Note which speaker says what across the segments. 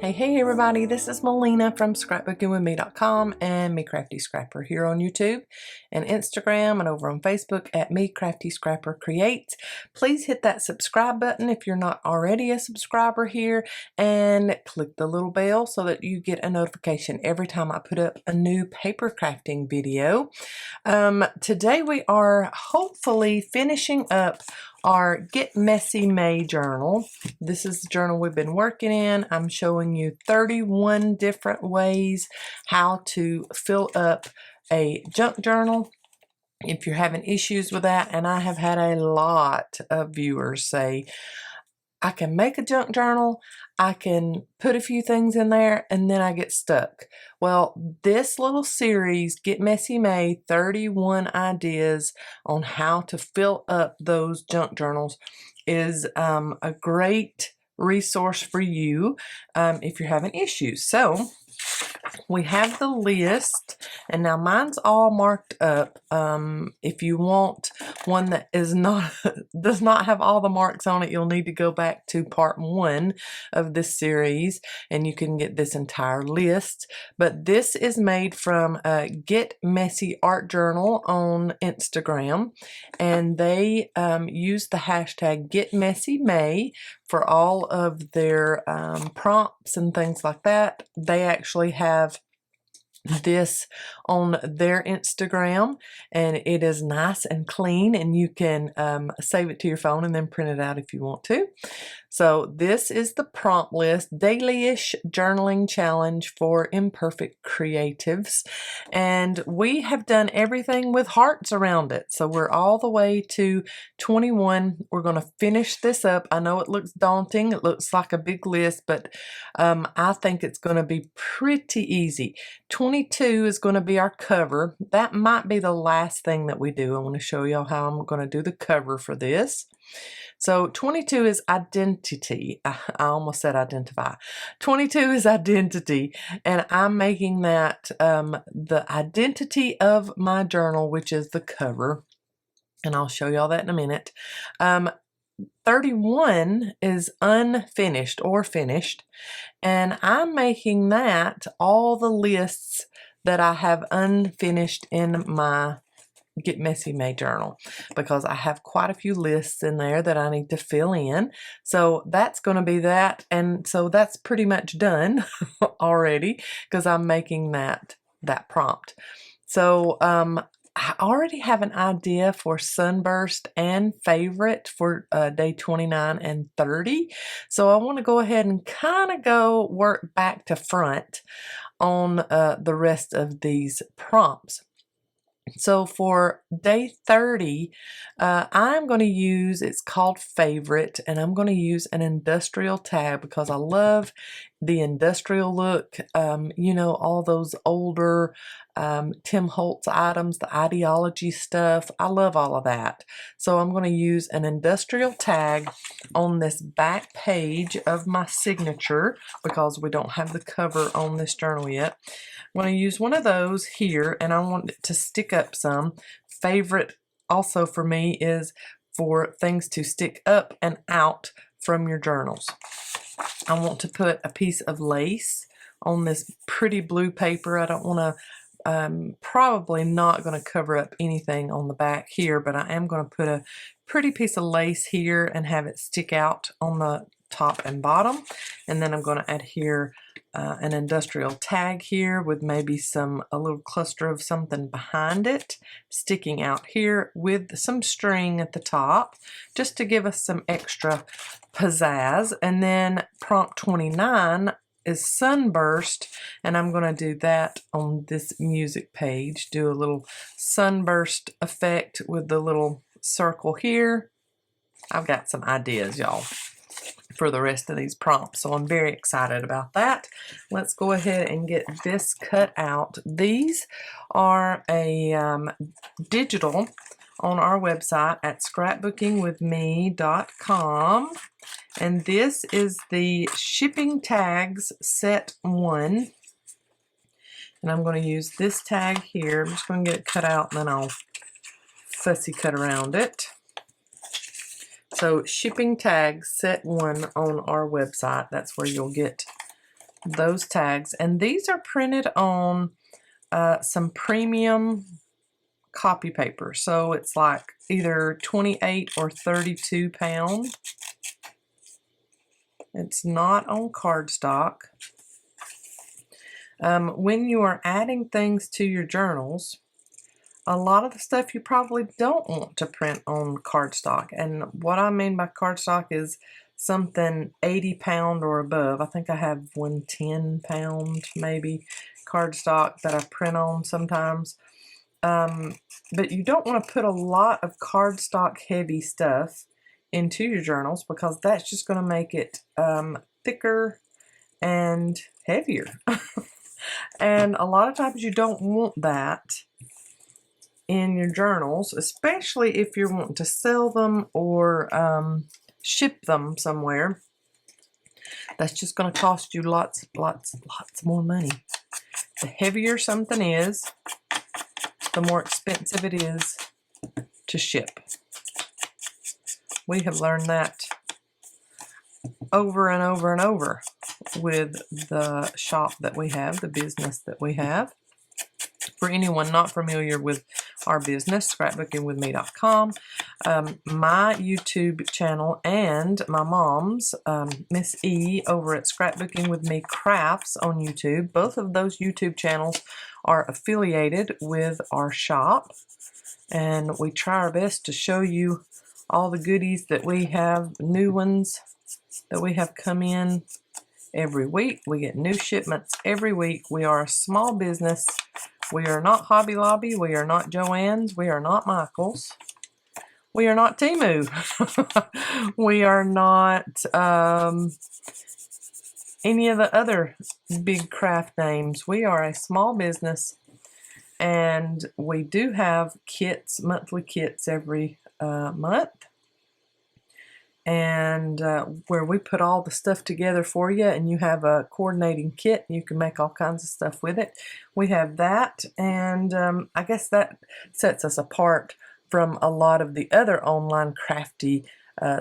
Speaker 1: Hey everybody, this is Melina from ScrapbookingWithMe.com and Me Crafty Scrapper here on YouTube and Instagram and over on Facebook at Me Crafty Scrapper Creates. Please hit that subscribe button if you're not already a subscriber here and click the little bell so that you get a notification every time I put up a new paper crafting video. Today we are hopefully finishing up our Get Messy May journal. This is the journal we've been working in. I'm showing you 31 different ways how to fill up a junk journal if you're having issues with that. And I have had a lot of viewers say, I can make a junk journal, I can put a few things in there, and then I get stuck. Well, this little series, Get Messy May, 31 ideas on how to fill up those junk journals, is a great resource for you if you're having issues. So we have the list, and now mine's all marked up. If you want one that is not does not have all the marks on it, you'll need to go back to part 1 of this series and you can get this entire list. But this is made from Get Messy Art Journal on Instagram, and they use the hashtag Get Messy May for all of their prompts and things like that. They actually have this on their Instagram, and it is nice and clean, and you can save it to your phone and then print it out if you want to. So this is the prompt list, daily-ish journaling challenge for imperfect creatives, and we have done everything with hearts around it. So we're all the way to 21. We're going to finish this up. I know it looks daunting, it looks like a big list, but I think it's going to be pretty easy. 22 is going to be our cover. That might be the last thing that we do. I want to show y'all how I'm going to do the cover for this. So 22 is identity. I almost said identify. 22 is identity, and I'm making that the identity of my journal, which is the cover, and I'll show y'all that in a minute. 31 is unfinished or finished, and I'm making that all the lists that I have unfinished in my Get Messy May journal, because I have quite a few lists in there that I need to fill in. So that's going to be that, and so that's pretty much done already because I'm making that prompt. So I already have an idea for Sunburst and Favorite for day 29 and 30. So I want to go ahead and kind of go work back to front on the rest of these prompts. So for day 30, I'm going to use, it's called Favorite, and I'm going to use an industrial tag because I love the industrial look. You know, all those older Tim Holtz items, the ideology stuff. I love all of that. So I'm going to use an industrial tag on this back page of my signature because we don't have the cover on this journal yet. I'm going to use one of those here, and I want it to stick up some. Favorite also for me is for things to stick up and out from your journals. I want to put a piece of lace on this pretty blue paper. I don't want to, probably not going to cover up anything on the back here, but I am going to put a pretty piece of lace here and have it stick out on the top and bottom. And then I'm going to add here an industrial tag here with maybe a little cluster of something behind it sticking out here with some string at the top just to give us some extra pizzazz. And then prompt 29 is Sunburst, and I'm going to do that on this music page. Do a little sunburst effect with the little circle here. I've got some ideas, y'all, for the rest of these prompts, so I'm very excited about that. Let's go ahead and get this cut out. These are a digital on our website at scrapbookingwithme.com, and this is the shipping tags set 1, and I'm going to use this tag here. I'm just going to get it cut out and then I'll fussy cut around it. So shipping tags set 1 on our website, that's where you'll get those tags. And these are printed on some premium copy paper. So it's like either 28 or 32 pound. It's not on cardstock. When you are adding things to your journals, a lot of the stuff you probably don't want to print on cardstock. And what I mean by cardstock is something 80 pound or above. I think I have one 10 pound maybe cardstock that I print on sometimes. But you don't want to put a lot of cardstock heavy stuff into your journals because that's just going to make it thicker and heavier. And a lot of times you don't want that in your journals, especially if you're wanting to sell them or ship them somewhere. That's just going to cost you lots more money. The heavier something is, the more expensive it is to ship. We have learned that over and over and over with the shop that we have, the business that we have. For anyone not familiar with our business, scrapbookingwithme.com, my YouTube channel and my mom's, Miss E, over at Scrapbooking With Me Crafts on YouTube, both of those YouTube channels are affiliated with our shop, and we try our best to show you all the goodies that we have, new ones that we have come in every week. We get new shipments every week. We are a small business. We are not Hobby Lobby. We are not Joann's. We are not Michael's. We are not Temu. We are not any of the other big craft names. We are a small business, and we do have kits, monthly kits every month. And where we put all the stuff together for you, and you have a coordinating kit, and you can make all kinds of stuff with it. We have that, and I guess that sets us apart from a lot of the other online crafty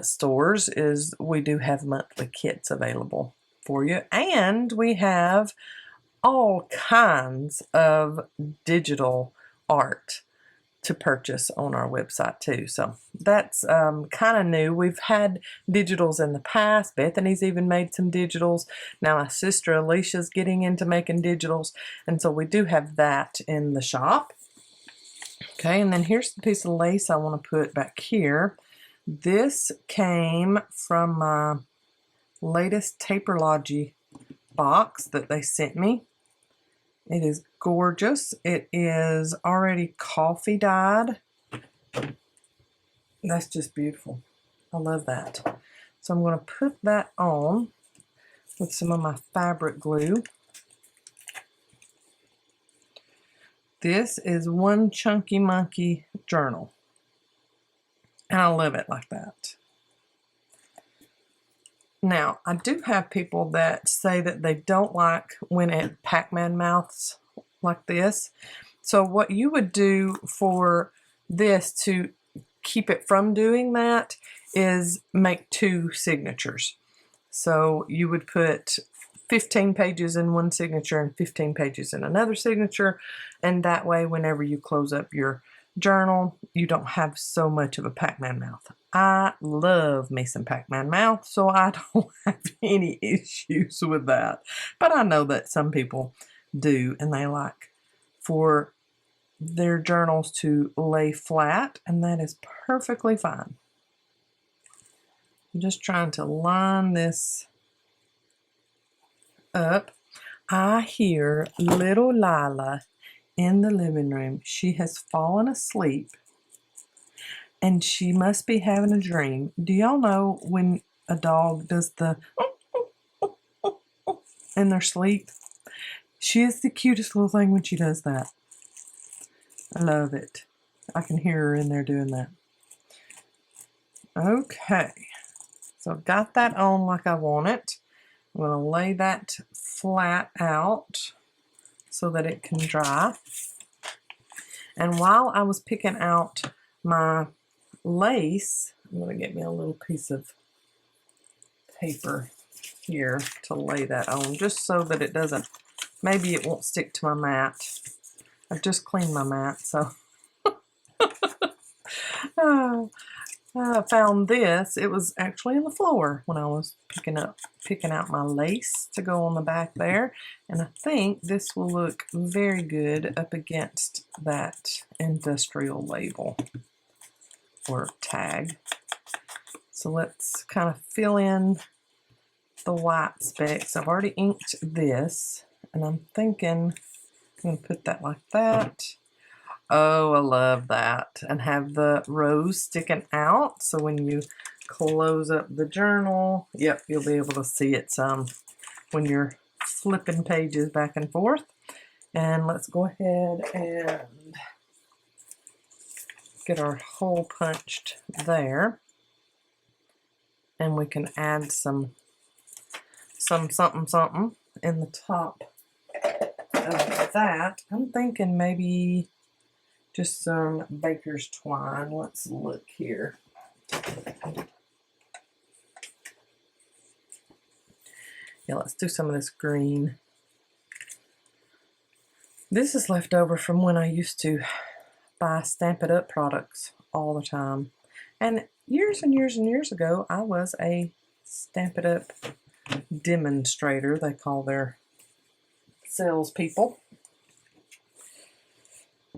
Speaker 1: stores, is we do have monthly kits available for you, and we have all kinds of digital art to purchase on our website too. So that's kind of new. We've had digitals in the past. Bethany's even made some digitals. Now my sister Alicia's getting into making digitals, and so we do have that in the shop. Okay, and then here's the piece of lace I want to put back here. This came from my latest Taperlogy box that they sent me. It is gorgeous. It is already coffee dyed. That's just beautiful. I love that. So I'm going to put that on with some of my fabric glue. This is One Chunky Monkey journal. And I love it like that. Now, I do have people that say that they don't like when it Pac-Man mouths like this. So what you would do for this to keep it from doing that is make 2 signatures. So you would put 15 pages in one signature and 15 pages in another signature, and that way whenever you close up your journal, you don't have so much of a Pac-Man mouth. I love me some Pac-Man mouth, so I don't have any issues with that. But I know that some people do, and they like for their journals to lay flat, and that is perfectly fine. I'm just trying to line this up. I hear little Lila in the living room. She has fallen asleep, and she must be having a dream. Do y'all know when a dog does the in their sleep? She is the cutest little thing when she does that. I love it. I can hear her in there doing that. Okay, so I've got that on like I want it. I'm going to lay that flat out so that it can dry. And while I was picking out my lace, I'm going to get me a little piece of paper here to lay that on, just so that it doesn't, maybe it won't stick to my mat. I've just cleaned my mat, so. I found this. It was actually on the floor when I was picking out my lace to go on the back there. And I think this will look very good up against that industrial label or tag. So let's kind of fill in the white specks. I've already inked this, and I'm thinking I'm going to put that like that. Oh, I love that. And have the rose sticking out, so when you close up the journal, yep, you'll be able to see it some when you're flipping pages back and forth. And let's go ahead and get our hole punched there. And we can add some something in the top of that. I'm thinking maybe just some baker's twine. Let's look here. Yeah, let's do some of this green. This is left over from when I used to buy Stamp It Up products all the time. And years and years and years ago, I was a Stamp It Up demonstrator, they call their salespeople.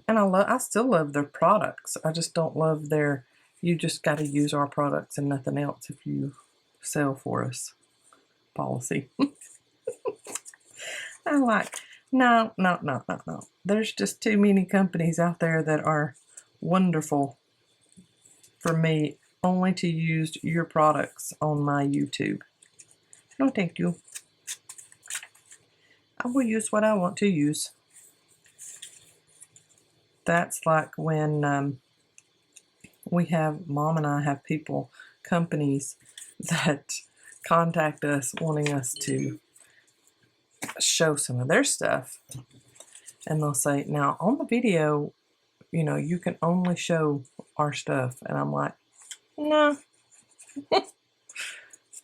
Speaker 1: And I still love their products. I just don't love their, you just got to use our products and nothing else if you sell for us policy. I'm like, no. There's just too many companies out there that are wonderful for me only to use your products on my YouTube. No, thank you. I will use what I want to use. That's like when Mom and I have companies that contact us wanting us to show some of their stuff. And they'll say, now on the video, you know, you can only show our stuff. And I'm like, no.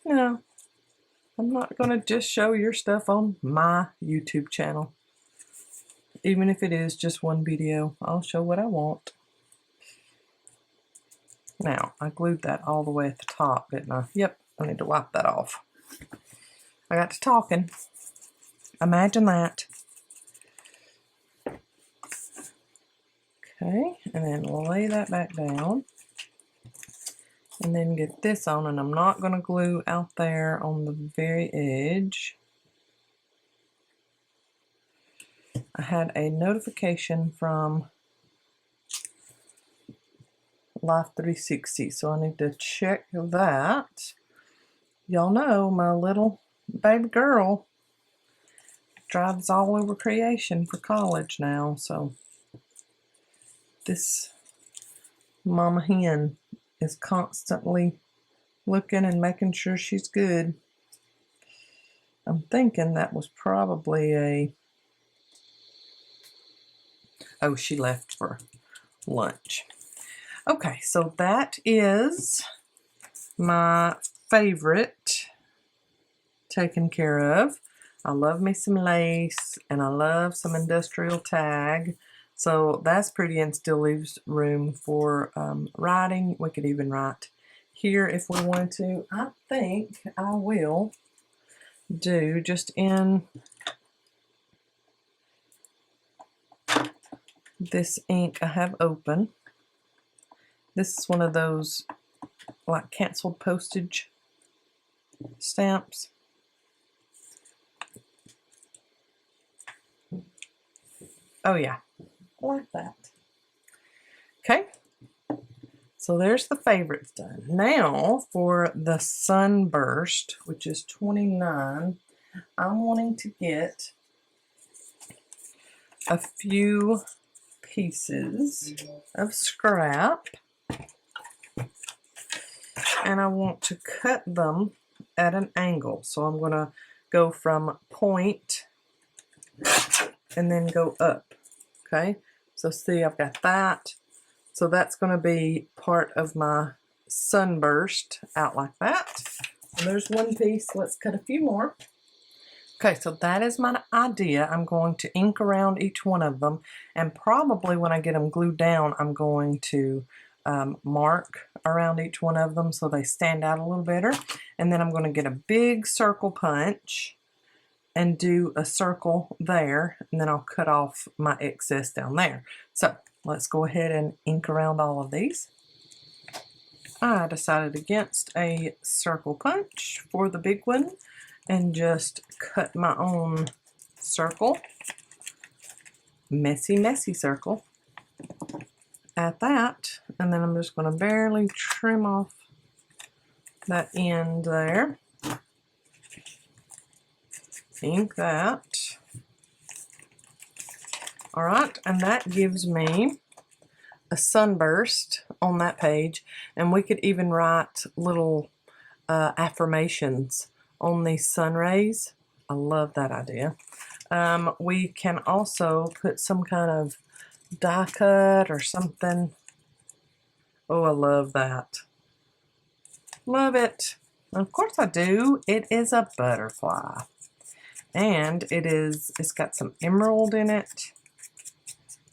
Speaker 1: No. I'm not going to just show your stuff on my YouTube channel. Even if it is just one video, I'll show what I want. Now, I glued that all the way at the top, didn't I? Yep, I need to wipe that off. I got to talking. Imagine that. Okay, and then lay that back down. And then get this on, and I'm not going to glue out there on the very edge. I had a notification from Life 360, so I need to check that. Y'all know my little baby girl drives all over creation for college now, so this mama hen is constantly looking and making sure she's good. I'm thinking that was probably a... Oh, she left for lunch. Okay, so that is my favorite taken care of. I love me some lace, and I love some industrial tag. So that's pretty, and still leaves room for writing. We could even write here if we wanted to. I think I will do just in this ink I have open. This is one of those like canceled postage stamps. Oh yeah, like that. Okay, so there's the favorites done. Now for the Sunburst, which is 29, I'm wanting to get a few pieces of scrap, and I want to cut them at an angle. So I'm going to go from point and then go up. Okay, so see, I've got that. So that's going to be part of my Sunburst out like that. There's one piece. Let's cut a few more. Okay, so that is my idea. I'm going to ink around each one of them, and probably when I get them glued down, I'm going to mark around each one of them so they stand out a little better. And then I'm going to get a big circle punch and do a circle there, and then I'll cut off my excess down there. So let's go ahead and ink around all of these. I decided against a circle punch for the big one and just cut my own circle, messy circle at that, and then I'm just going to barely trim off that end there. Ink that. All right, and that gives me a sunburst on that page, and we could even write little affirmations on these sun rays. I love that idea. We can also put some kind of die cut or something. Oh, I love that. Love it. Of course I do. It is a butterfly. And it's got some emerald in it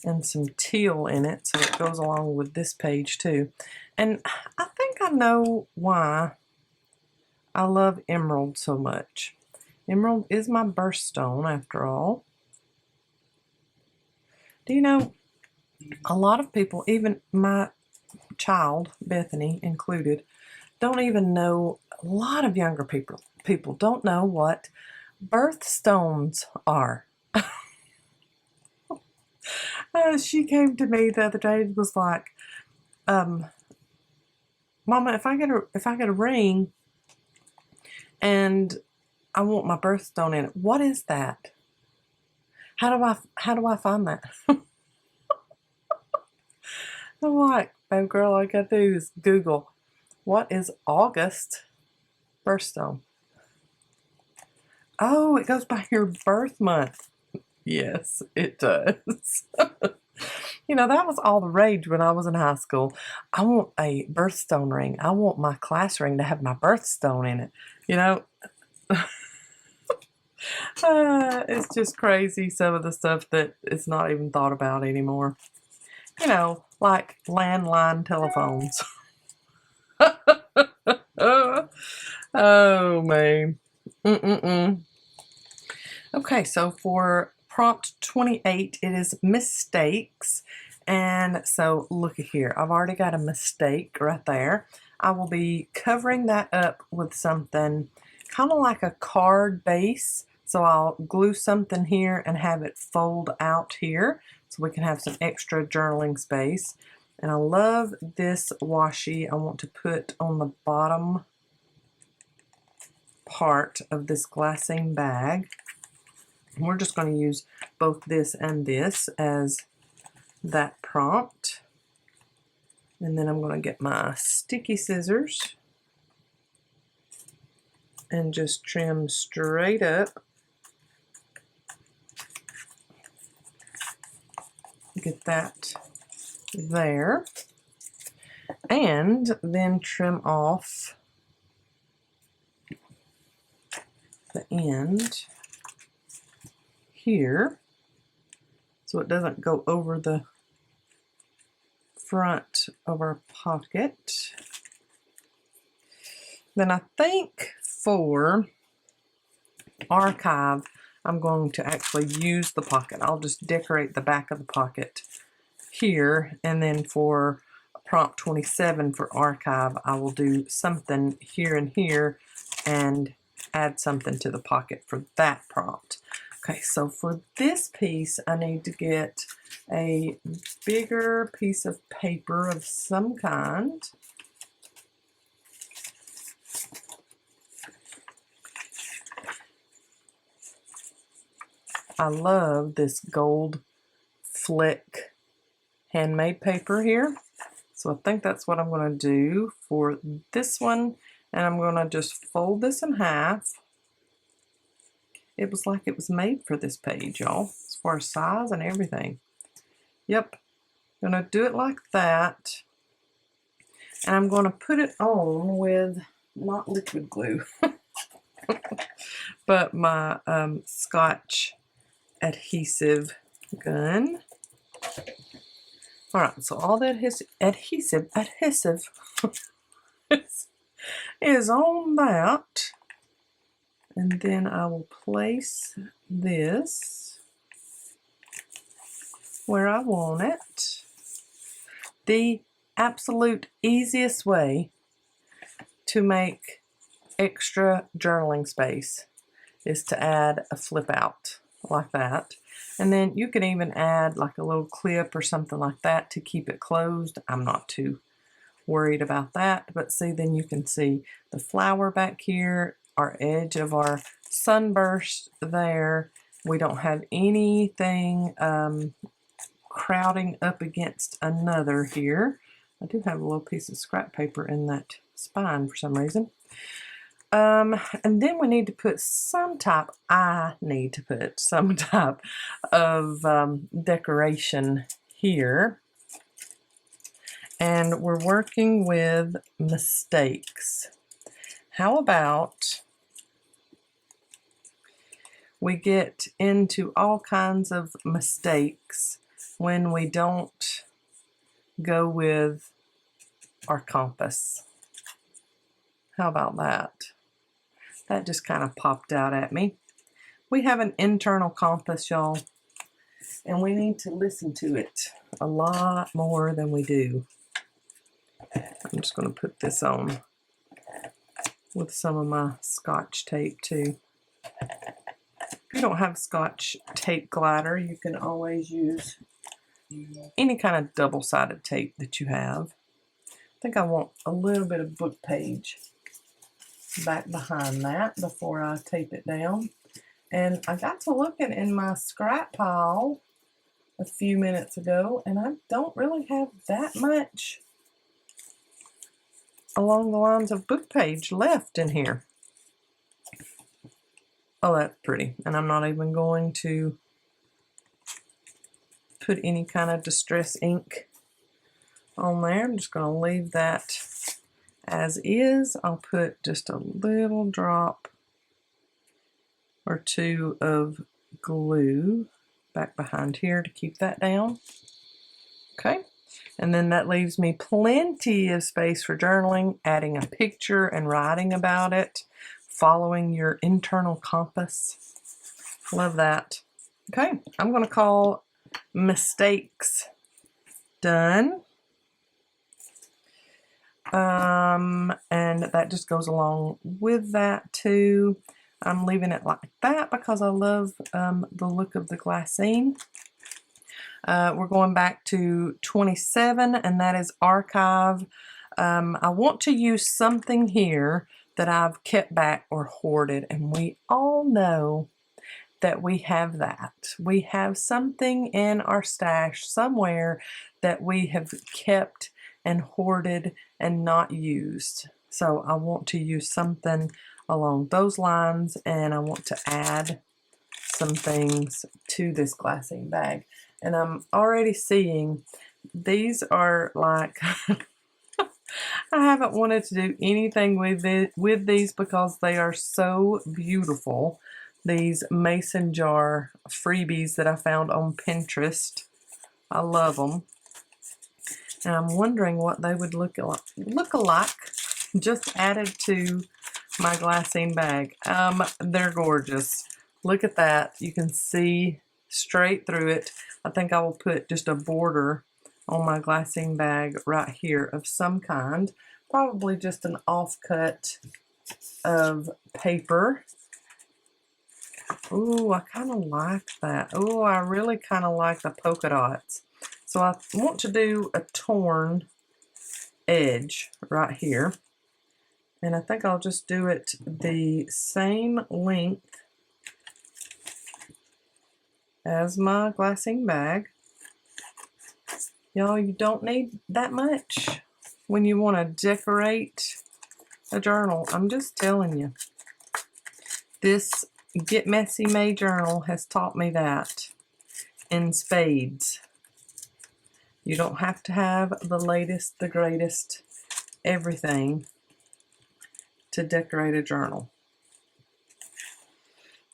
Speaker 1: and some teal in it, so it goes along with this page too. And I think I know why I love emerald so much. Emerald is my birthstone after all. Do you know, a lot of people, even my child, Bethany included, don't even know, a lot of younger people don't know what birthstones are. She came to me the other day and was like, Mama, if I get a ring and I want my birthstone in it, what is that? How do I find that? I'm like, babe girl, all I gotta do is Google, what is August birthstone? Oh, it goes by your birth month. Yes, it does. You know, that was all the rage when I was in high school. I want a birthstone ring. I want my class ring to have my birthstone in it. You know, it's just crazy, some of the stuff that is not even thought about anymore. You know, like landline telephones. Oh, man. Okay, so for prompt 28, it is mistakes. And so look at here. I've already got a mistake right there. I will be covering that up with something kind of like a card base. So I'll glue something here and have it fold out here so we can have some extra journaling space. And I love this washi I want to put on the bottom part of this glassine bag. And we're just going to use both this and this as that prompt. And then I'm going to get my sticky scissors and just trim straight up. Get that there. And then trim off the end here so it doesn't go over the front of our pocket. Then I think for archive, I'm going to actually use the pocket. I'll just decorate the back of the pocket here, and then for prompt 27 for archive, I will do something here and here and add something to the pocket for that prompt. Okay, so for this piece, I need to get a bigger piece of paper of some kind. I love this gold flick handmade paper here. So I think that's what I'm going to do for this one. And I'm going to just fold this in half. It was like it was made for this page, y'all, as far as size and everything. Yep, I'm going to do it like that. And I'm going to put it on with not liquid glue, but my Scotch adhesive gun. All right, so all that adhesive is on that. And then I will place this where I want it. The absolute easiest way to make extra journaling space is to add a flip out like that. And then you can even add like a little clip or something like that to keep it closed. I'm not too worried about that, but see, then you can see the flower back here, our edge of our Sunburst there. We don't have anything crowding up against another here. I do have a little piece of scrap paper in that spine for some reason. And then we need to put some type, I need to put some type of decoration here. And we're working with mistakes. How about we get into all kinds of mistakes when we don't go with our compass? How about that? That just kind of popped out at me. We have an internal compass, y'all, and we need to listen to it a lot more than we do. I'm just going to put this on with some of my Scotch tape too. If you don't have Scotch tape glider, you can always use any kind of double-sided tape that you have. I think I want a little bit of book page back behind that before I tape it down. And I got to looking in my scrap pile a few minutes ago, and I don't really have that much along the lines of book page left in here. Oh, that's pretty. And I'm not even going to put any kind of distress ink on there. I'm just going to leave that as is. I'll put just a little drop or two of glue back behind here to keep that down. Okay. And then that leaves me plenty of space for journaling, adding a picture and writing about it, following your internal compass. Love that. Okay, I'm going to call mistakes done. And that just goes along with that too. I'm leaving it like that because I love the look of the glassine. We're going back to 27, and that is archive. I want to use something here that I've kept back or hoarded, and we all know that we have that. We have something in our stash somewhere that we have kept and hoarded and not used. So I want to use something along those lines, and I want to add some things to this glassine bag. And I'm already seeing these are like I haven't wanted to do anything with these because they are so beautiful. These mason jar freebies that I found on Pinterest. I love them. And I'm wondering what they would look alike just added to my glassine bag. They're gorgeous. Look at that. You can see straight through it. I think I will put just a border on my glassine bag right here of some kind. Probably just an offcut of paper. Ooh, I kind of like that. Ooh, I really kind of like the polka dots. So I want to do a torn edge right here. And I think I'll just do it the same length as my glassine bag. Y'all, you don't need that much when you want to decorate a journal. I'm just telling you. This Get Messy May journal has taught me that in spades. You don't have to have the latest, the greatest, everything to decorate a journal.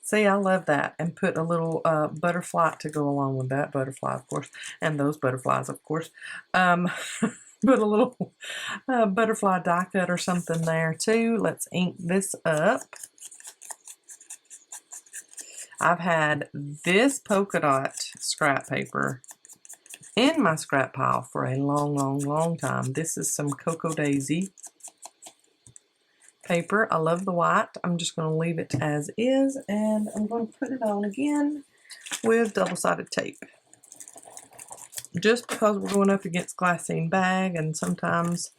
Speaker 1: See, I love that. And put a little butterfly to go along with that butterfly, of course, and those butterflies, of course. Put a little butterfly die cut or something there too. Let's ink this up. I've had this polka dot scrap paper in my scrap pile for a long time. This is some Cocoa Daisy paper. I love the white. I'm just going to leave it as is, and I'm going to put it on again with double-sided tape. Just because we're going up against glassine bag, and sometimes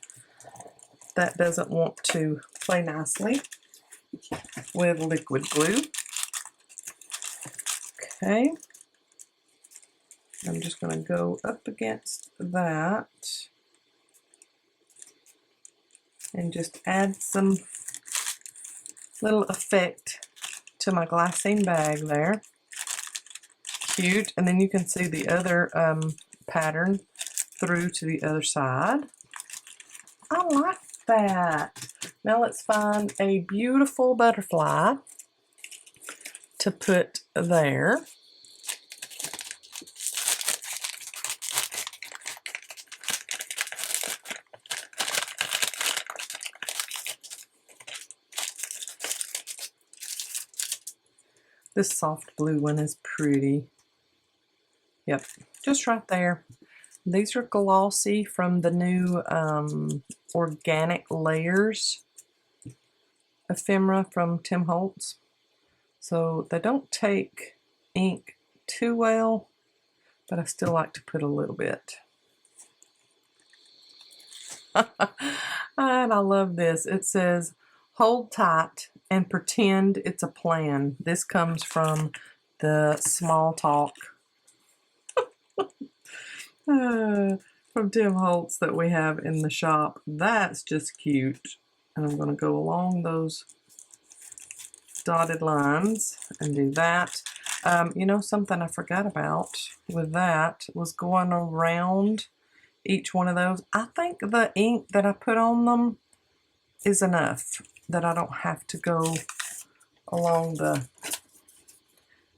Speaker 1: that doesn't want to play nicely with liquid glue. Okay. I'm just going to go up against that and just add some little effect to my glassine bag there. Cute. And then you can see the other pattern through to the other side. I like that. Now let's find a beautiful butterfly to put there. This soft blue one is pretty. Yep, just right there. These are glossy from the new Organic Layers ephemera from Tim Holtz. So they don't take ink too well, but I still like to put a little bit. And I love this. It says, "Hold tight and pretend it's a plan." This comes from the Small Talk from Tim Holtz that we have in the shop. That's just cute. And I'm going to go along those dotted lines and do that. You know, something I forgot about with that was going around each one of those. I think the ink that I put on them is enough, that I don't have to go along the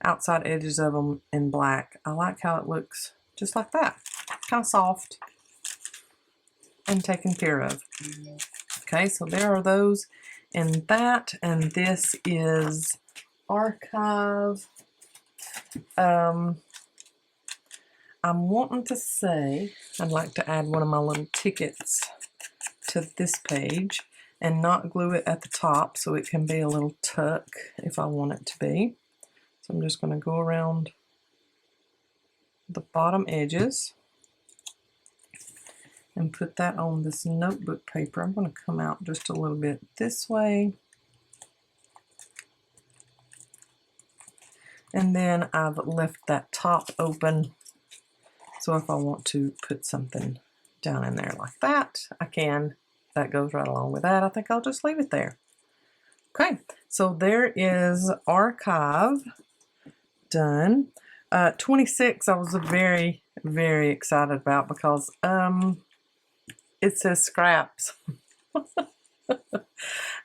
Speaker 1: outside edges of them in black. I like how it looks just like that. Kind of soft and taken care of. Okay, so there are those in that, and this is Archive. I'm wanting to say I'd like to add one of my little tickets to this page and not glue it at the top, so it can be a little tuck if I want it to be. So I'm just going to go around the bottom edges and put that on this notebook paper. I'm going to come out just a little bit this way. And then I've left that top open, so if I want to put something down in there like that, I can. That goes right along with that. I think I'll just leave it there. Okay, so there is Archive done. 26 I was very excited about because it says scraps.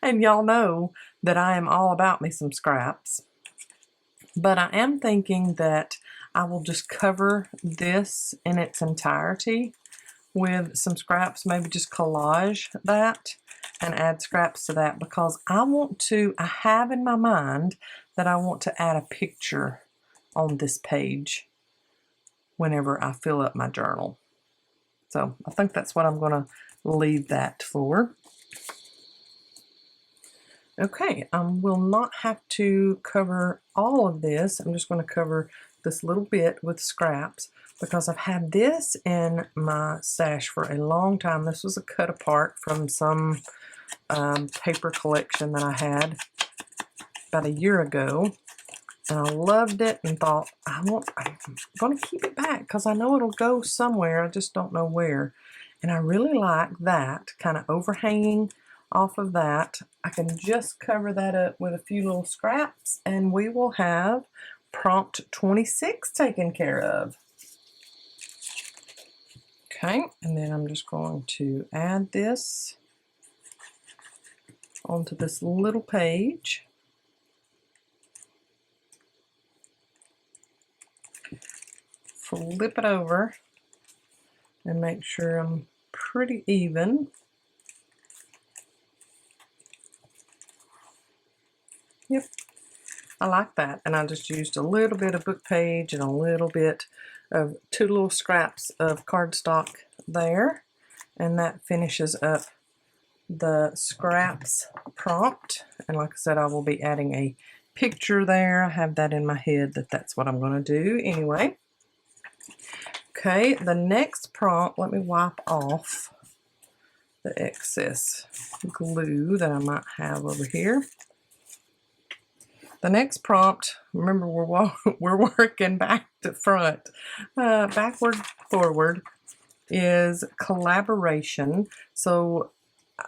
Speaker 1: And y'all know that I am all about me some scraps. But I am thinking that I will just cover this in its entirety with some scraps, maybe just collage that and add scraps to that, because I have in my mind that I want to add a picture on this page whenever I fill up my journal. So I think that's what I'm going to leave that for. Okay, I will not have to cover all of this. I'm just going to cover this little bit with scraps because I've had this in my stash for a long time. This was a cut apart from some paper collection that I had about a year ago. And I loved it and thought, I'm going to keep it back because I know it'll go somewhere. I just don't know where. And I really like that kind of overhanging off of that. I can just cover that up with a few little scraps and we will have prompt 26 taken care of. Okay, and then I'm just going to add this onto this little page. Flip it over and make sure I'm pretty even. Yep, I like that. And I just used a little bit of book page and a little bit of 2 little scraps of cardstock there. And that finishes up the scraps prompt. And like I said, I will be adding a picture there. I have that in my head that that's what I'm going to do anyway. Okay, the next prompt, let me wipe off the excess glue that I might have over here. The next prompt, remember we're working back to front, backward, forward, is collaboration. So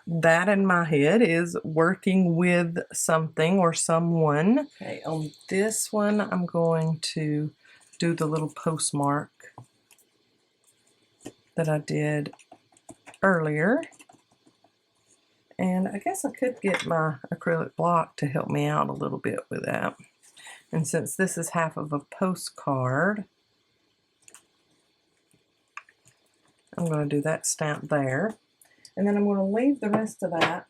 Speaker 1: that in my head is working with something or someone. Okay, on this one, I'm going to do the little postmark that I did earlier. And I guess I could get my acrylic block to help me out a little bit with that. And since this is half of a postcard, I'm going to do that stamp there. And then I'm going to leave the rest of that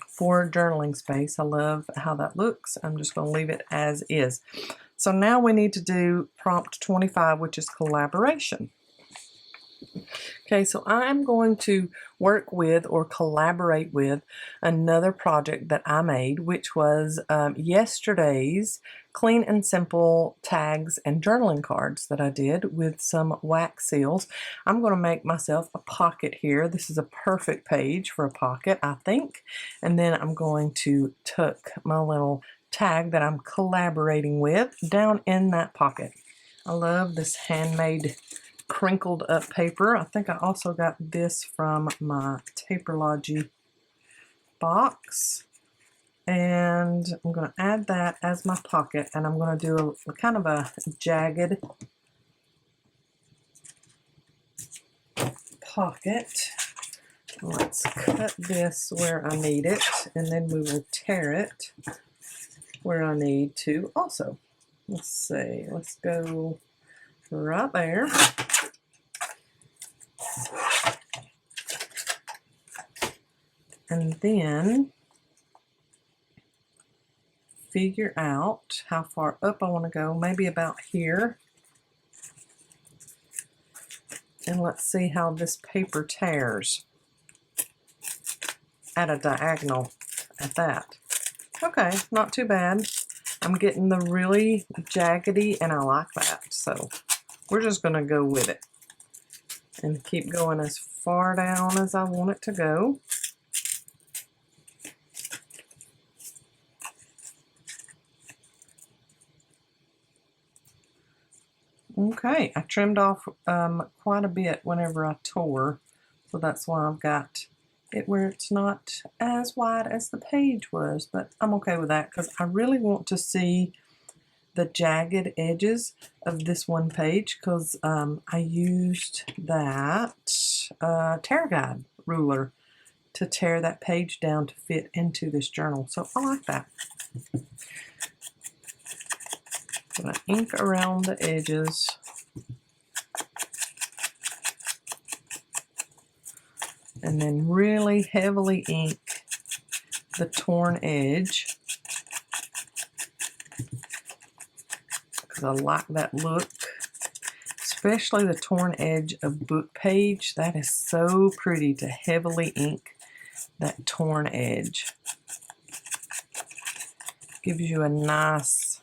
Speaker 1: for journaling space. I love how that looks. I'm just going to leave it as is. So now we need to do prompt 25, which is collaboration. Okay, so I'm going to work with or collaborate with another project that I made, which was yesterday's clean and simple tags and journaling cards that I did with some wax seals. I'm going to make myself a pocket here. This is a perfect page for a pocket, I think. And then I'm going to tuck my little tag that I'm collaborating with down in that pocket. I love this handmade crinkled up paper. I think I also got this from my Taperlogy box. And I'm going to add that as my pocket, and I'm going to do a kind of a jagged pocket. Let's cut this where I need it, and then we will tear it where I need to also. Let's see, let's go right there. And then figure out how far up I want to go, maybe about here. And let's see how this paper tears at a diagonal at that. Okay, not too bad. I'm getting the really jaggedy, and I like that. So we're just going to go with it and keep going as far down as I want it to go. Okay, I trimmed off quite a bit whenever I tore, so that's why I've got it where it's not as wide as the page was, but I'm okay with that because I really want to see the jagged edges of this one page because I used that tear guide ruler to tear that page down to fit into this journal, so I like that. I'm going to ink around the edges. And then really heavily ink the torn edge. Because I like that look. Especially the torn edge of book page. That is so pretty to heavily ink that torn edge. Gives you a nice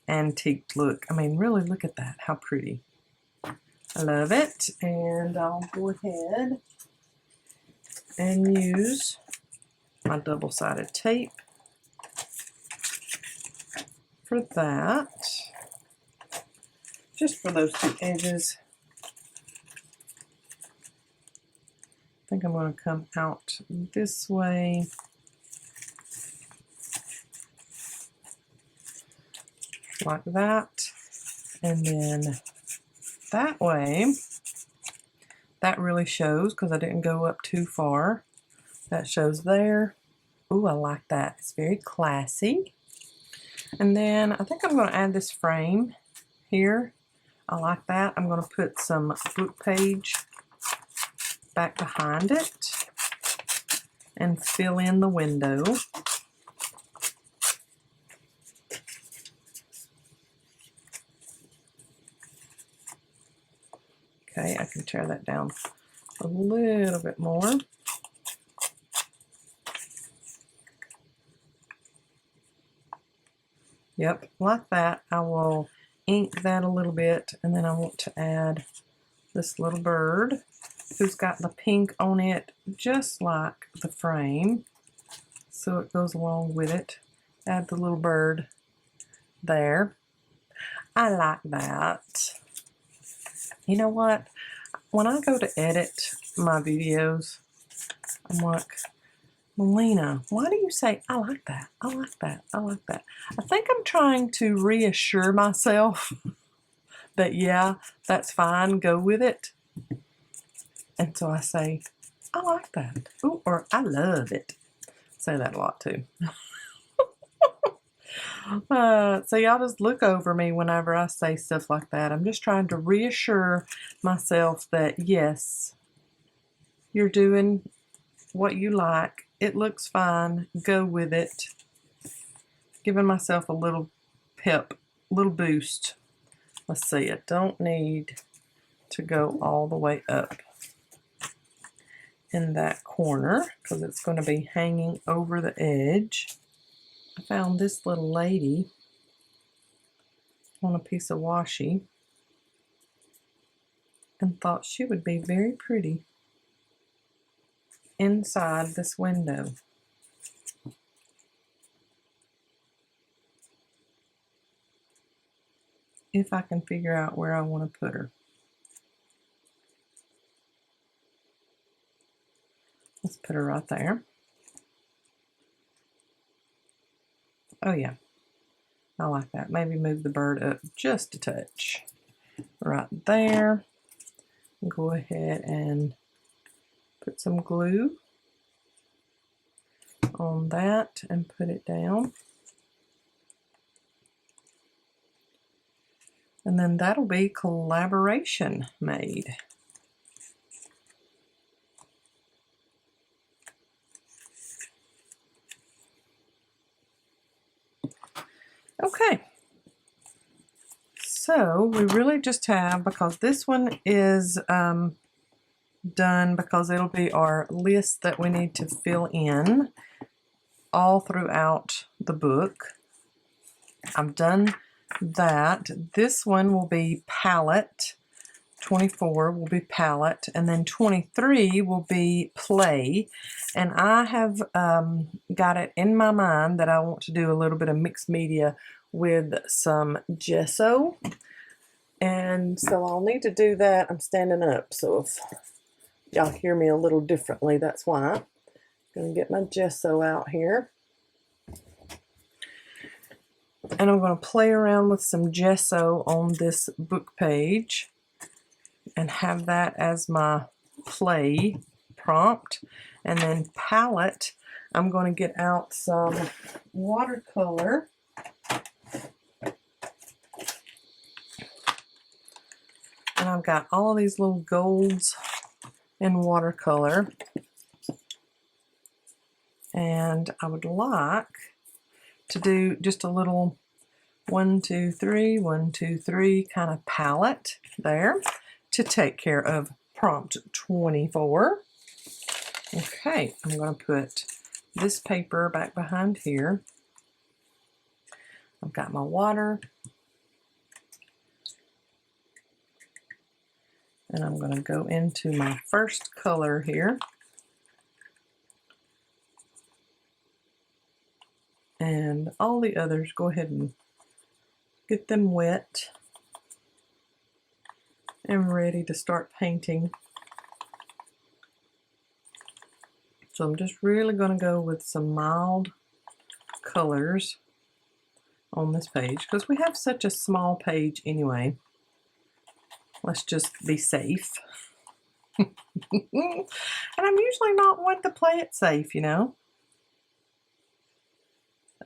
Speaker 1: antique look. I mean, really look at that. How pretty. I love it. And I'll go ahead and use my double-sided tape for that. Just for those two edges. I think I'm going to come out this way. Like that, and then that way. That really shows because I didn't go up too far. That shows there, Ooh, I like that. It's very classy. And then I think I'm going to add this frame here. I like that. I'm going to put some book page back behind it and fill in the window. Okay, I can tear that down a little bit more. Yep, like that. I will ink that a little bit, and then I want to add this little bird who's got the pink on it just like the frame, so it goes along with it. Add the little bird there. I like that. You know what? When I go to edit my videos, I'm like, Melina, why do you say, I like that, I like that, I like that? I think I'm trying to reassure myself that, yeah, that's fine, go with it. And so I say, I like that. Ooh, or I love it. I say that a lot too. So y'all just look over me whenever I say stuff like that. I'm just trying to reassure myself that, yes, you're doing what you like. It looks fine. Go with it. Giving myself a little pep, little boost. Let's see, I don't need to go all the way up in that corner because it's going to be hanging over the edge. I found this little lady on a piece of washi and thought she would be very pretty inside this window. If I can figure out where I want to put her. Let's put her right there. Oh yeah, I like that. Maybe move the bird up just a touch. Right there. Go ahead and put some glue on that and put it down. And then that'll be collaboration made. Okay. So we really just have, because this one is done because it'll be our list that we need to fill in all throughout the book. I've done that. This one will be palette. 24 will be palette, and then 23 will be play. And I have got it in my mind that I want to do a little bit of mixed media with some gesso. And so I'll need to do that. I'm standing up, so if y'all hear me a little differently, that's why. I'm going to get my gesso out here. And I'm going to play around with some gesso on this book page and have that as my play prompt. And then palette, I'm going to get out some watercolor. And I've got all of these little golds in watercolor. And I would like to do just a little 1, 2, 3, 1, 2, 3 kind of palette there to take care of prompt 24. Okay, I'm going to put this paper back behind here. I've got my water. And I'm going to go into my first color here. And all the others, go ahead and get them wet and ready to start painting. So I'm just really going to go with some mild colors on this page because we have such a small page anyway. Let's just be safe. And I'm usually not one to play it safe, you know.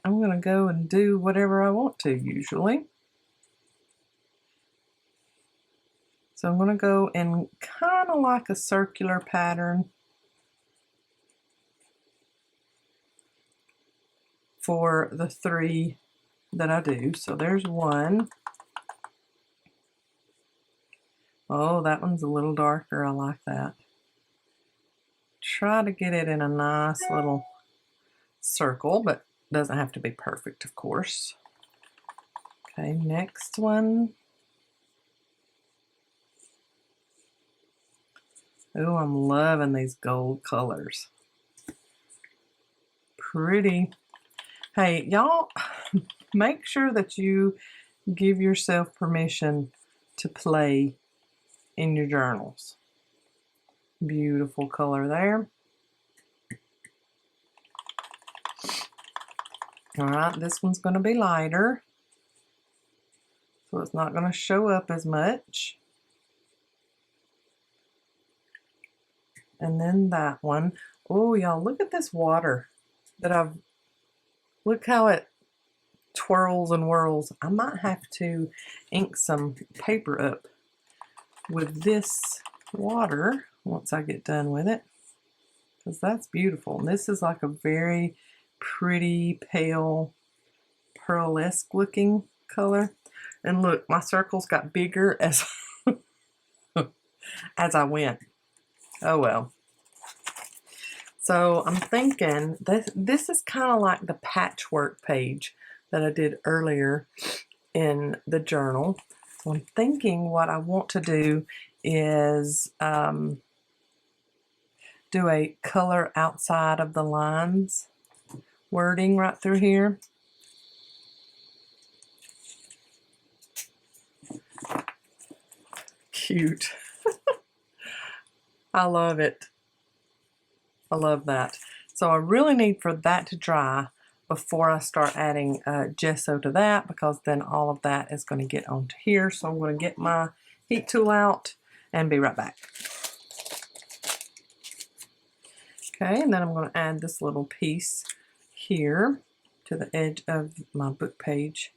Speaker 1: I'm going to go and do whatever I want to usually. So I'm going to go in kind of like a circular pattern for the 3 that I do. So there's 1. Oh, that one's a little darker. I like that. Try to get it in a nice little circle, but doesn't have to be perfect, of course. Okay, next one. Oh, I'm loving these gold colors. Pretty. Hey, y'all, make sure that you give yourself permission to play in your journals. Beautiful color there. All right, this one's going to be lighter, so it's not going to show up as much. And then that one. Oh, y'all, look at this water that look how it twirls and whirls. I might have to ink some paper up with this water once I get done with it, because that's beautiful. And this is like a very pretty pale pearlesque looking color. And look, my circles got bigger as as I went. Oh well. So I'm thinking that this is kind of like the patchwork page that I did earlier in the journal. So I'm thinking what I want to do is do a color outside of the lines wording right through here. Cute. I love it. I love that. So I really need for that to dry before I start adding gesso to that, because then all of that is going to get onto here. So I'm going to get my heat tool out and be right back. Okay, and then I'm going to add this little piece here to the edge of my book page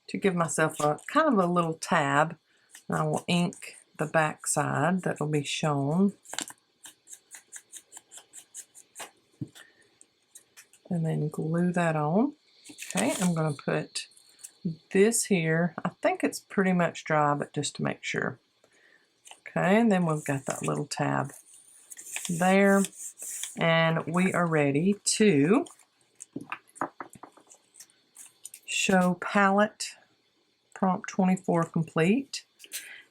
Speaker 1: to give myself a kind of a little tab. And I will ink the back side that will be shown. And then glue that on. Okay, I'm going to put this here. I think it's pretty much dry, but just to make sure. Okay, and then we've got that little tab there. And we are ready to show palette prompt 24 complete.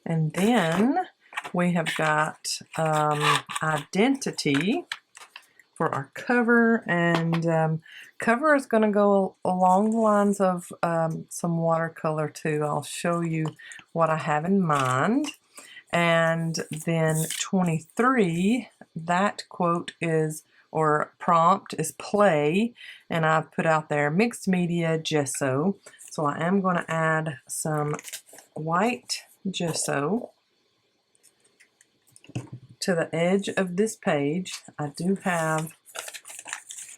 Speaker 1: And then we have got identity for our cover, and cover is going to go along the lines of some watercolor too. I'll show you what I have in mind. And then 23, that quote is, or prompt is play, and I've put out there mixed media gesso. So I am going to add some white gesso to the edge of this page. I do have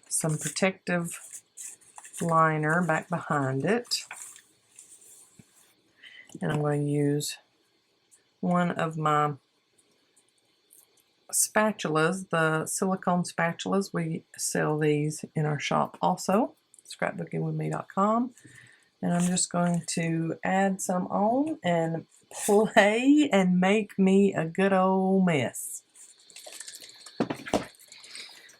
Speaker 1: some protective liner back behind it, and I'm going to use one of my spatulas, the silicone spatulas. We sell these in our shop also, scrapbookingwithme.com. And I'm just going to add some on and play and make me a good old mess.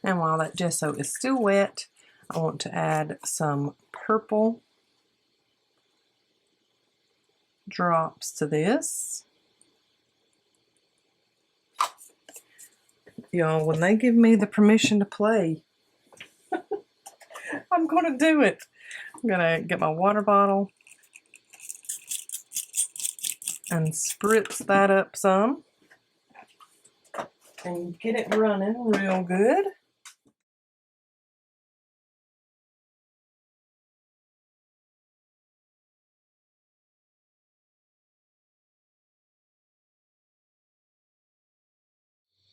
Speaker 1: And while that gesso is still wet, I want to add some purple drops to this. Y'all, when they give me the permission to play, I'm going to do it. I'm going to get my water bottle and spritz that up some and get it running real good.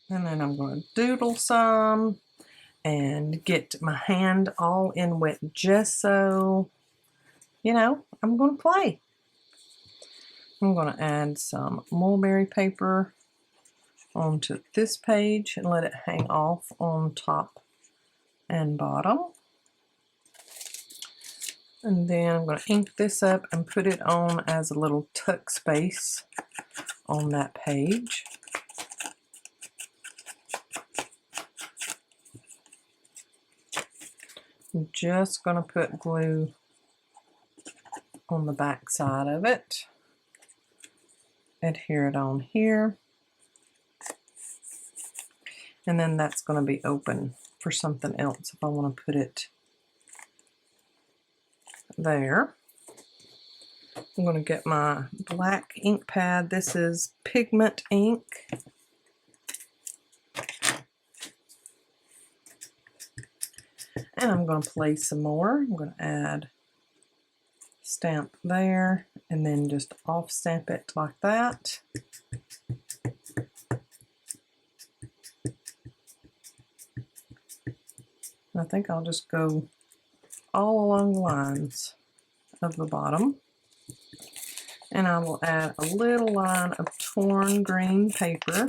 Speaker 1: And then I'm going to doodle some and get my hand all in wet gesso, you know, I'm going to play. I'm going to add some mulberry paper onto this page and let it hang off on top and bottom. And then I'm going to ink this up and put it on as a little tuck space on that page. I'm just going to put glue on the back side of it. Adhere it on here. And then that's going to be open for something else if I want to put it there. I'm going to get my black ink pad. This is pigment ink. And I'm going to place some more. I'm going to add stamp there and then just off stamp it like that. I think I'll just go all along the lines of the bottom. And I will add a little line of torn green paper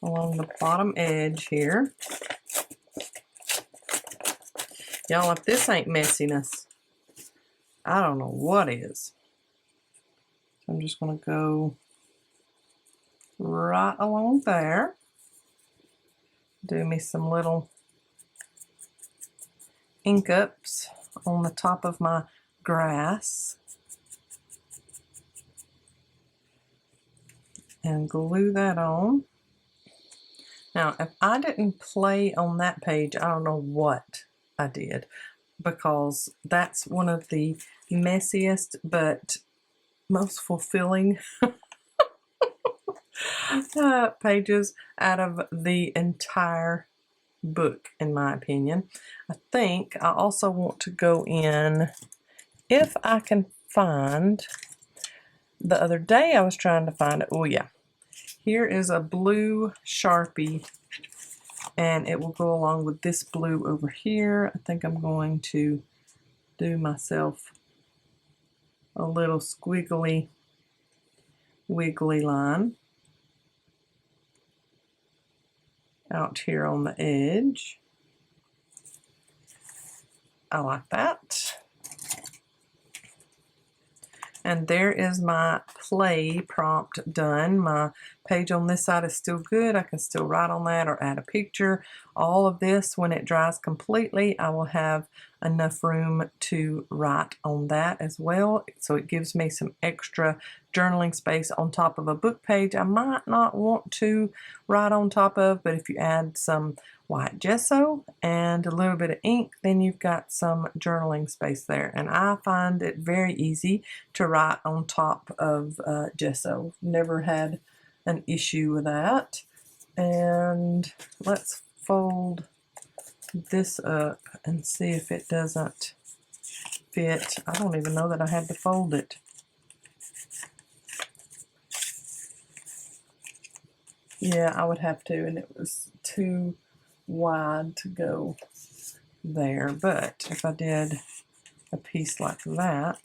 Speaker 1: along the bottom edge here. Y'all, if this ain't messiness, I don't know what is. So I'm just going to go right along there. Do me some little ink ups on the top of my grass. And glue that on. Now, if I didn't play on that page, I don't know what I did, because that's one of the messiest but most fulfilling pages out of the entire book, in my opinion. I think I also want to go in, if I can find, the other day I was trying to find it. Oh yeah, here is a blue Sharpie, and it will go along with this blue over here. I think I'm going to do myself a little squiggly wiggly line out here on the edge. I like that. And there is my play prompt done. My page on this side is still good. I can still write on that or add a picture. All of this, when it dries completely, I will have enough room to write on that as well. So it gives me some extra journaling space on top of a book page I might not want to write on top of, but if you add some white gesso and a little bit of ink, then you've got some journaling space there. And I find it very easy to write on top of gesso. Never had an issue with that. And let's fold this up and see if it doesn't fit. I don't even know that I had to fold it. Yeah, I would have to, and it was too wide to go there. But if I did a piece like that,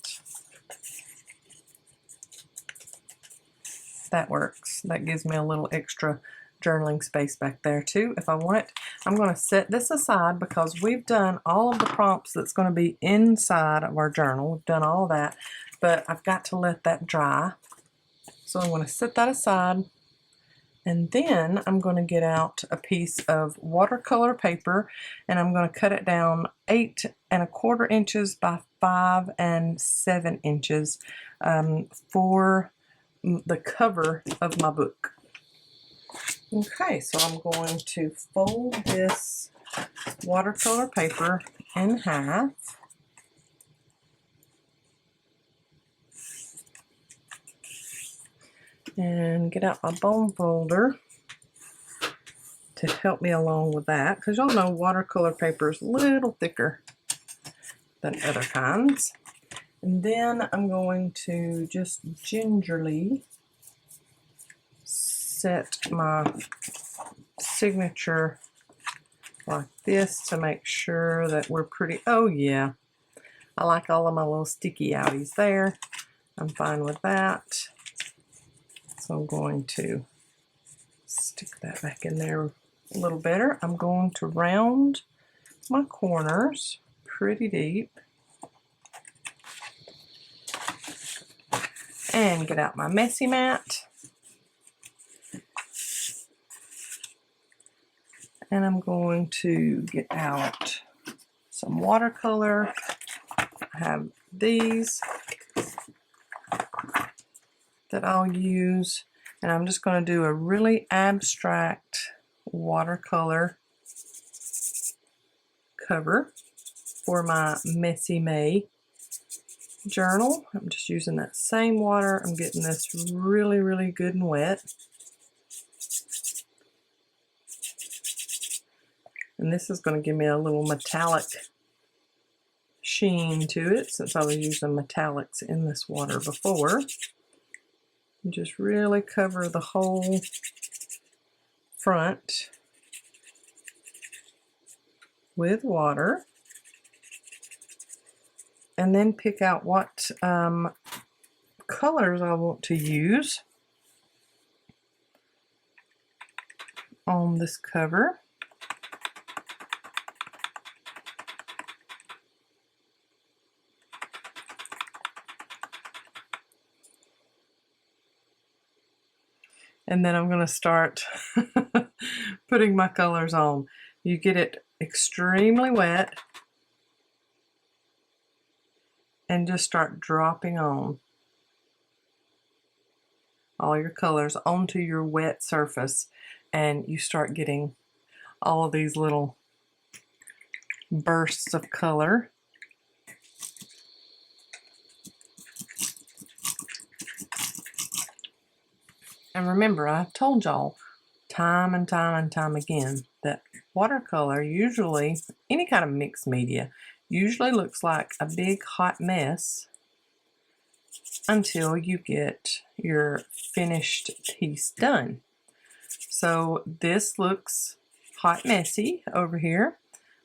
Speaker 1: that works. That gives me a little extra journaling space back there too if I want it. I'm going to set this aside because we've done all of the prompts that's going to be inside of our journal. We've done all that, but I've got to let that dry. So I'm going to set that aside. And then I'm going to get out a piece of watercolor paper, and I'm going to cut it down 8 1/4 inches by 5 7 inches for the cover of my book. Okay, so I'm going to fold this watercolor paper in half. And get out my bone folder to help me along with that, because y'all know watercolor paper is a little thicker than other kinds. And then I'm going to just gingerly set my signature like this to make sure that we're pretty, oh yeah, I like all of my little sticky outies there. I'm fine with that. So I'm going to stick that back in there a little better. I'm going to round my corners pretty deep and get out my messy mat. And I'm going to get out some watercolor. I have these that I'll use, and I'm just going to do a really abstract watercolor cover for my Messy May journal. I'm just using that same water. I'm getting this really, really good and wet. And this is going to give me a little metallic sheen to it, since I was using metallics in this water before. And just really cover the whole front with water. And then pick out what colors I want to use on this cover. And then I'm going to start putting my colors on. You get it extremely wet and just start dropping on all your colors onto your wet surface, and you start getting all of these little bursts of color. And remember, I've told y'all time and time and time again that watercolor, usually any kind of mixed media, usually looks like a big hot mess until you get your finished piece done. So this looks hot messy over here,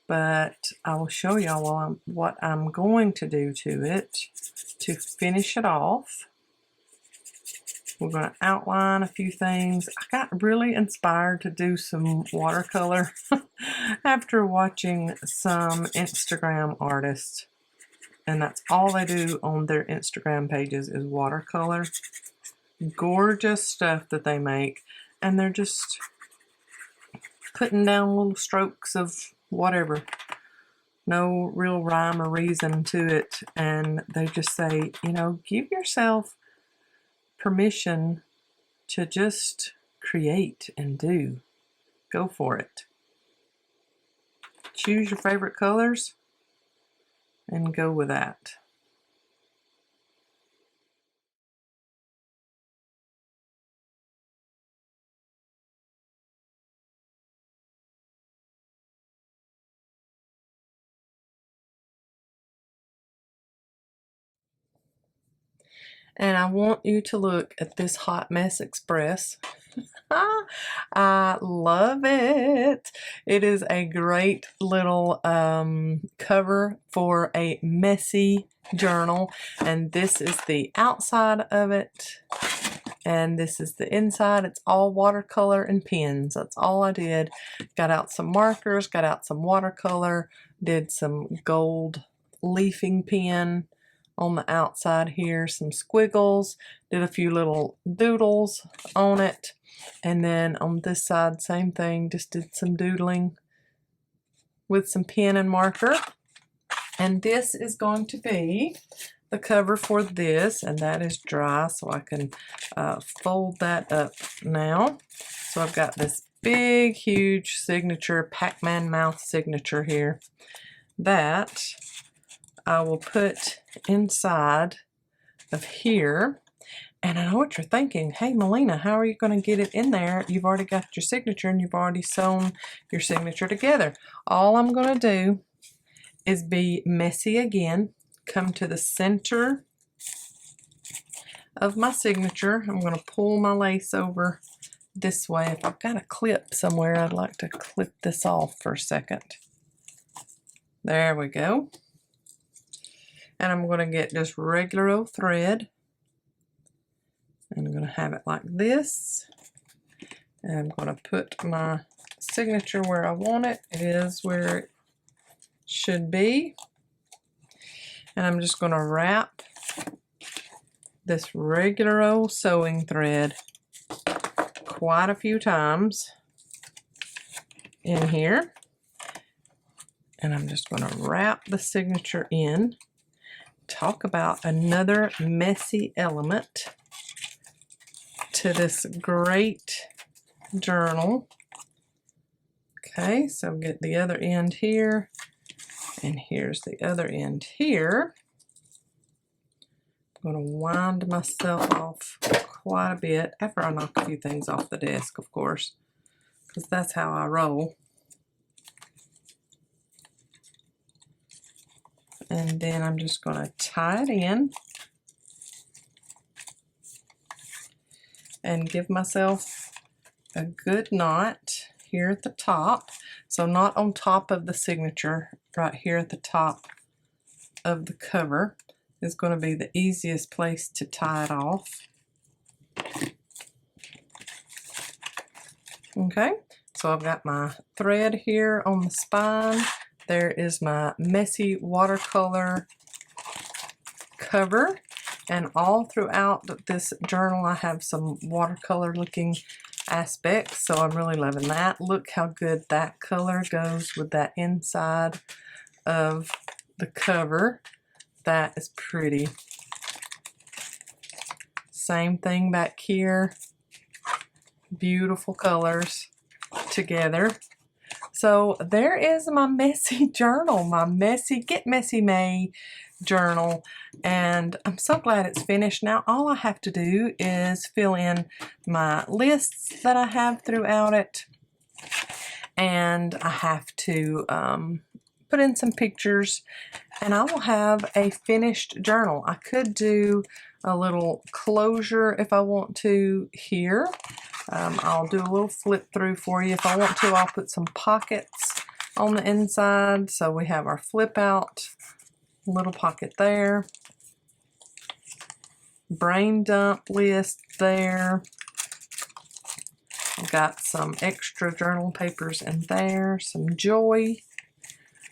Speaker 1: but I will show y'all what I'm going to do to it to finish it off. We're going to outline a few things. I got really inspired to do some watercolor after watching some Instagram artists. And that's all they do on their Instagram pages is watercolor. Gorgeous stuff that they make. And they're just putting down little strokes of whatever. No real rhyme or reason to it. And they just say, you know, give yourself permission to just create and do. Go for it. Choose your favorite colors and go with that. And I want you to look at this Hot Mess Express. I love it. It is a great little cover for a messy journal. And this is the outside of it. And this is the inside. It's all watercolor and pens. That's all I did. Got out some markers, got out some watercolor, did some gold leafing pen on the outside here, some squiggles, did a few little doodles on it, and then on this side, same thing, just did some doodling with some pen and marker. And this is going to be the cover for this, and that is dry, so I can fold that up now. So I've got this big, huge signature, Pac-Man mouth signature here that I will put inside of here. And I know what you're thinking. Hey, Melina, how are you going to get it in there? You've already got your signature and you've already sewn your signature together. All I'm going to do is be messy again. Come to the center of my signature. I'm going to pull my lace over this way. If I've got a clip somewhere, I'd like to clip this off for a second. There we go. And I'm going to get just regular old thread. And I'm going to have it like this. And I'm going to put my signature where I want it. It is where it should be. And I'm just going to wrap this regular old sewing thread quite a few times in here. And I'm just going to wrap the signature in. Talk about another messy element to this great journal. Okay, so get the other end here, and here's the other end here. I'm going to wind myself off quite a bit after I knock a few things off the desk, of course, because that's how I roll. And then I'm just going to tie it in and give myself a good knot here at the top. So not on top of the signature, right here at the top of the cover is going to be the easiest place to tie it off. Okay, so I've got my thread here on the spine. There is my messy watercolor cover, and all throughout this journal I have some watercolor looking aspects, so I'm really loving that. Look how good that color goes with that inside of the cover. That is pretty. Same thing back here. Beautiful colors together. So there is my messy journal, my messy Get Messy May journal, and I'm so glad it's finished. Now all I have to do is fill in my lists that I have throughout it, and I have to put in some pictures, and I will have a finished journal. I could do a little closure if I want to here. I'll do a little flip through for you. If I want to, I'll put some pockets on the inside. So we have our flip out little pocket there. Brain dump list there. I've got some extra journal papers in there. Some joy.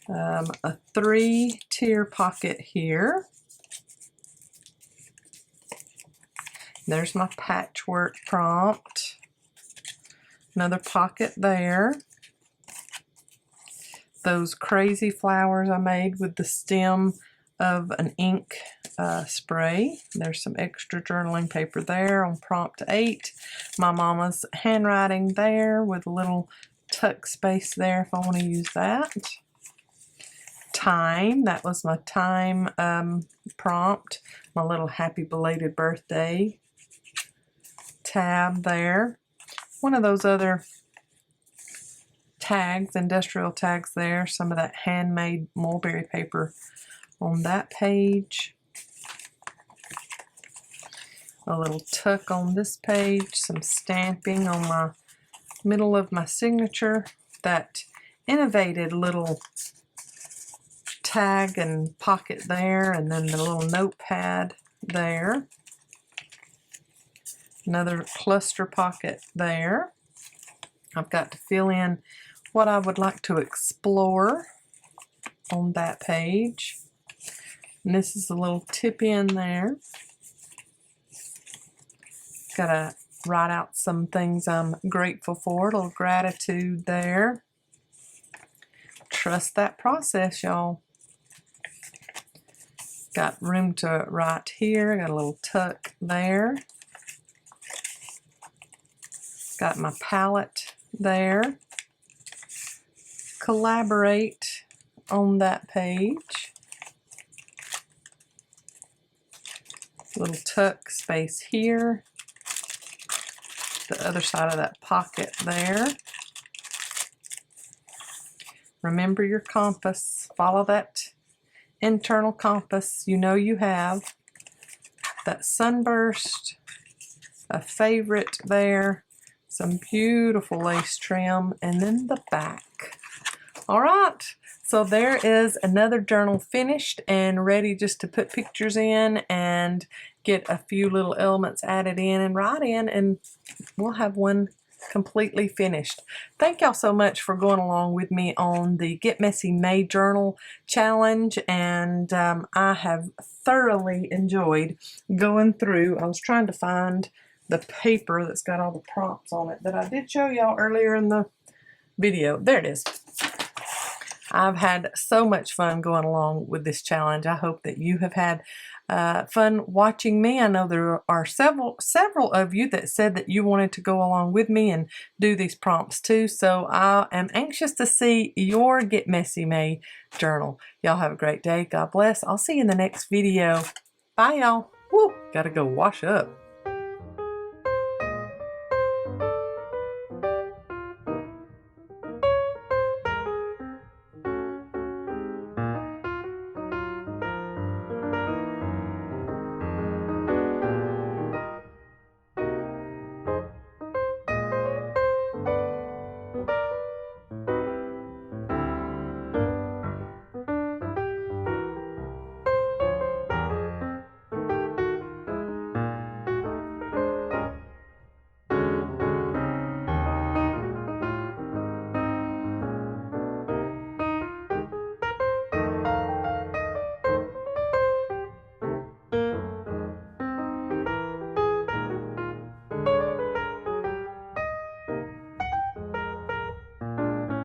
Speaker 1: A 3-tier pocket here. There's my patchwork prompt. Another pocket there. Those crazy flowers I made with the stem of an ink spray. There's some extra journaling paper there on prompt 8. My mama's handwriting there with a little tuck space there if I want to use that. Time, that was my time prompt. My little happy belated birthday tab there. One of those other tags, industrial tags there, some of that handmade mulberry paper on that page. A little tuck on this page, some stamping on my middle of my signature, that innovated little tag and pocket there, and then the little notepad there. Another cluster pocket there. I've got to fill in what I would like to explore on that page. And this is a little tip in there. Got to write out some things I'm grateful for, a little gratitude there. Trust that process, y'all. Got room to write here, got a little tuck there. Got my palette there. Collaborate on that page. Little tuck space here. The other side of that pocket there. Remember your compass. Follow that internal compass you know you have. That Sunburst, a favorite there. Some beautiful lace trim, and then the back. All right, so there is another journal finished and ready just to put pictures in and get a few little elements added in and write in, and we'll have one completely finished. Thank y'all so much for going along with me on the Get Messy May Journal Challenge, and I have thoroughly enjoyed going through. I was trying to find the paper that's got all the prompts on it that I did show y'all earlier in the video. There it is. I've had so much fun going along with this challenge. I hope that you have had fun watching me. I know there are several of you that said that you wanted to go along with me and do these prompts too. So I am anxious to see your Get Messy May journal. Y'all have a great day. God bless. I'll see you in the next video. Bye, y'all. Woo, gotta go wash up.